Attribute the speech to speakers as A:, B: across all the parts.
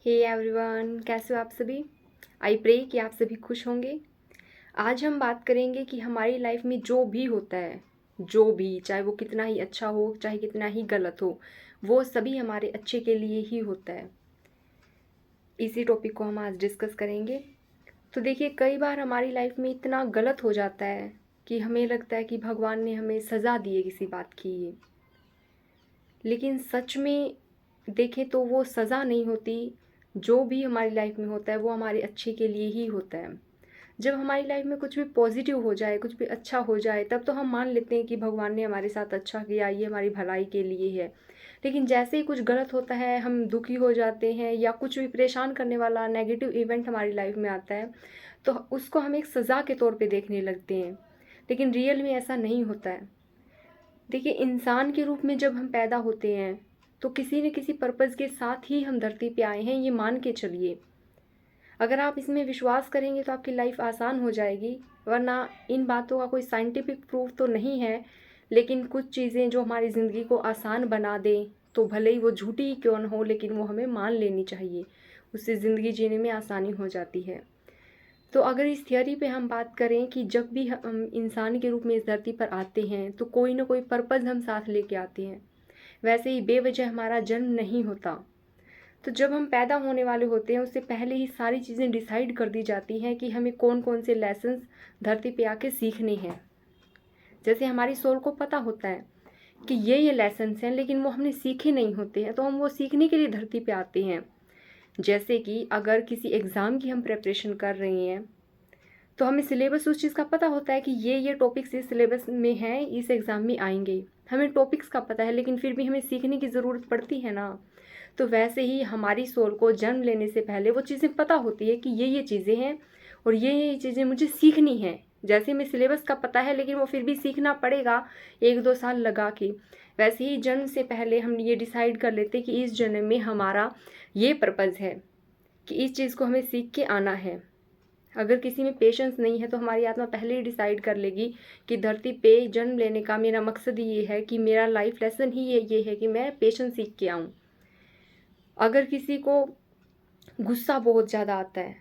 A: Hey everyone, कैसे हो आप सभी। आई प्रे कि आप सभी खुश होंगे। आज हम बात करेंगे कि हमारी लाइफ में जो भी होता है, जो भी, चाहे वो कितना ही अच्छा हो चाहे कितना ही गलत हो, वो सभी हमारे अच्छे के लिए ही होता है। इसी टॉपिक को हम आज डिस्कस करेंगे। तो देखिए, कई बार हमारी लाइफ में इतना गलत हो जाता है कि हमें लगता है कि भगवान ने हमें सज़ा दी है किसी बात की। लेकिन सच में देखें तो वो सज़ा नहीं होती। जो भी हमारी लाइफ में होता है वो हमारे अच्छे के लिए ही होता है। जब हमारी लाइफ में कुछ भी पॉजिटिव हो जाए, कुछ भी अच्छा हो जाए, तब तो हम मान लेते हैं कि भगवान ने हमारे साथ अच्छा किया, ये हमारी भलाई के लिए है। लेकिन जैसे ही कुछ गलत होता है, हम दुखी हो जाते हैं या कुछ भी परेशान करने वाला नेगेटिव इवेंट हमारी लाइफ में आता है, तो उसको हम एक सज़ा के तौर पे देखने लगते हैं। लेकिन रियल में ऐसा नहीं होता है। देखिए, इंसान के रूप में जब हम पैदा होते हैं तो किसी न किसी पर्पज़ के साथ ही हम धरती पे आए हैं, ये मान के चलिए। अगर आप इसमें विश्वास करेंगे तो आपकी लाइफ आसान हो जाएगी, वरना इन बातों का कोई साइंटिफिक प्रूफ तो नहीं है। लेकिन कुछ चीज़ें जो हमारी ज़िंदगी को आसान बना दें, तो भले ही वो झूठी ही क्यों न हो, लेकिन वो हमें मान लेनी चाहिए। उससे ज़िंदगी जीने में आसानी हो जाती है। तो अगर इस थियोरी पे हम बात करें कि जब भी हम इंसान के रूप में इस धरती पर आते हैं तो कोई ना कोई पर्पज़ हम साथ लेके आते हैं। वैसे ही बेवजह हमारा जन्म नहीं होता। तो जब हम पैदा होने वाले होते हैं उससे पहले ही सारी चीज़ें डिसाइड कर दी जाती हैं कि हमें कौन कौन से लेसन्स धरती पे आके सीखने हैं। जैसे हमारी सोल को पता होता है कि ये लेसन्स हैं, लेकिन वो हमने सीखे नहीं होते हैं, तो हम वो सीखने के लिए धरती पे आते हैं। जैसे कि अगर किसी एग्ज़ाम की हम प्रिपरेशन कर रहे हैं तो हमें सिलेबस उस चीज़ का पता होता है कि ये टॉपिक्स इस सिलेबस में हैं, इस एग्ज़ाम में आएंगे। हमें टॉपिक्स का पता है, लेकिन फिर भी हमें सीखने की ज़रूरत पड़ती है ना। तो वैसे ही हमारी सोल को जन्म लेने से पहले वो चीज़ें पता होती है कि ये चीज़ें हैं और ये चीज़ें मुझे सीखनी हैं। जैसे हमें सिलेबस का पता है, लेकिन वो फिर भी सीखना पड़ेगा 1-2 साल लगा के। वैसे ही जन्म से पहले हम ये डिसाइड कर लेते कि इस जन्म में हमारा ये पर्पज़ है कि इस चीज़ को हमें सीख के आना है। अगर किसी में पेशेंस नहीं है तो हमारी आत्मा पहले ही डिसाइड कर लेगी कि धरती पे जन्म लेने का मेरा मकसद ये है कि मेरा लाइफ लेसन ही ये है कि मैं पेशेंस सीख के आऊँ। अगर किसी को गुस्सा बहुत ज़्यादा आता है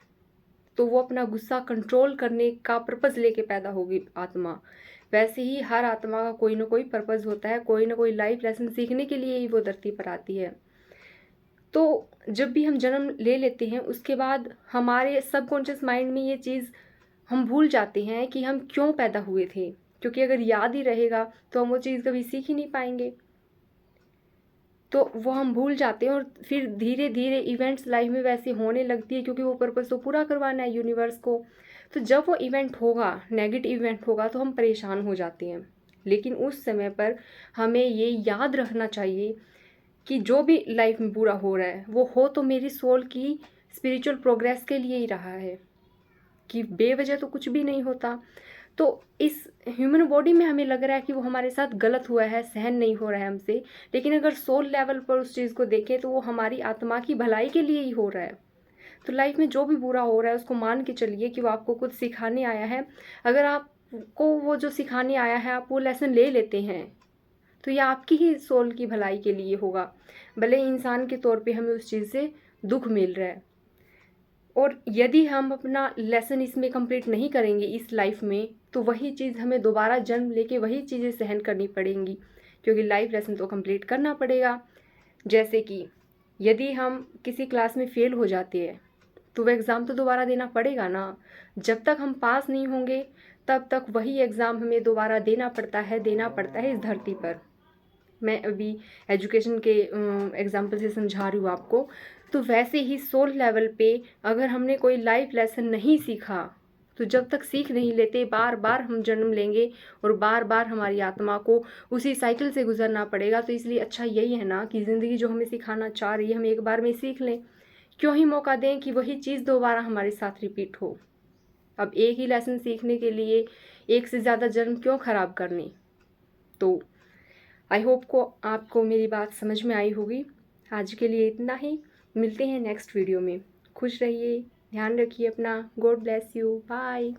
A: तो वो अपना गुस्सा कंट्रोल करने का पर्पज़ लेके पैदा होगी आत्मा। वैसे ही हर आत्मा का कोई ना कोई पर्पज़ होता है, कोई ना कोई लाइफ लेसन सीखने के लिए ही वो धरती पर आती है। तो जब भी हम जन्म ले लेते हैं उसके बाद हमारे सबकॉन्शियस माइंड में ये चीज़ हम भूल जाते हैं कि हम क्यों पैदा हुए थे, क्योंकि अगर याद ही रहेगा तो हम वो चीज़ कभी सीख ही नहीं पाएंगे। तो वो हम भूल जाते हैं और फिर धीरे धीरे इवेंट्स लाइफ में वैसे होने लगती है, क्योंकि वो पर्पज़ तो पूरा करवाना है यूनिवर्स को। तो जब वो इवेंट होगा, नेगेटिव इवेंट होगा, तो हम परेशान हो जाते हैं। लेकिन उस समय पर हमें ये याद रखना चाहिए कि जो भी लाइफ में बुरा हो रहा है वो हो तो मेरी सोल की स्पिरिचुअल प्रोग्रेस के लिए ही रहा है, कि बेवजह तो कुछ भी नहीं होता। तो इस ह्यूमन बॉडी में हमें लग रहा है कि वो हमारे साथ गलत हुआ है, सहन नहीं हो रहा है हमसे, लेकिन अगर सोल लेवल पर उस चीज़ को देखें तो वो हमारी आत्मा की भलाई के लिए ही हो रहा है। तो लाइफ में जो भी बुरा हो रहा है उसको मान के चलिए कि वो आपको कुछ सिखाने आया है। अगर आपको वो जो सिखाने आया है आप वो लेसन ले लेते हैं तो ये आपकी ही सोल की भलाई के लिए होगा। भले इंसान के तौर पे हमें उस चीज़ से दुख मिल रहा है, और यदि हम अपना लेसन इसमें कंप्लीट नहीं करेंगे इस लाइफ में, तो वही चीज़ हमें दोबारा जन्म लेके वही चीज़ें सहन करनी पड़ेंगी, क्योंकि लाइफ लेसन तो कंप्लीट करना पड़ेगा। जैसे कि यदि हम किसी क्लास में फ़ेल हो जाते हैं तो वह एग्ज़ाम तो दोबारा देना पड़ेगा ना। जब तक हम पास नहीं होंगे तब तक वही एग्ज़ाम हमें दोबारा देना पड़ता है इस धरती पर। मैं अभी एजुकेशन के एग्जाम्पल से समझा रही हूँ आपको। तो वैसे ही सोल लेवल पे अगर हमने कोई लाइफ लेसन नहीं सीखा तो जब तक सीख नहीं लेते बार बार हम जन्म लेंगे और बार बार हमारी आत्मा को उसी साइकिल से गुजरना पड़ेगा। तो इसलिए अच्छा यही है ना कि ज़िंदगी जो हमें सिखाना चाह रही है हम एक बार में सीख लें। क्यों ही मौका दें कि वही चीज़ दोबारा हमारे साथ रिपीट हो। अब एक ही लेसन सीखने के लिए एक से ज़्यादा जन्म क्यों ख़राब करने। तो आई होप को आपको मेरी बात समझ में आई होगी। आज के लिए इतना ही, मिलते हैं नेक्स्ट वीडियो में। खुश रहिए, ध्यान रखिए अपना। God bless you, bye.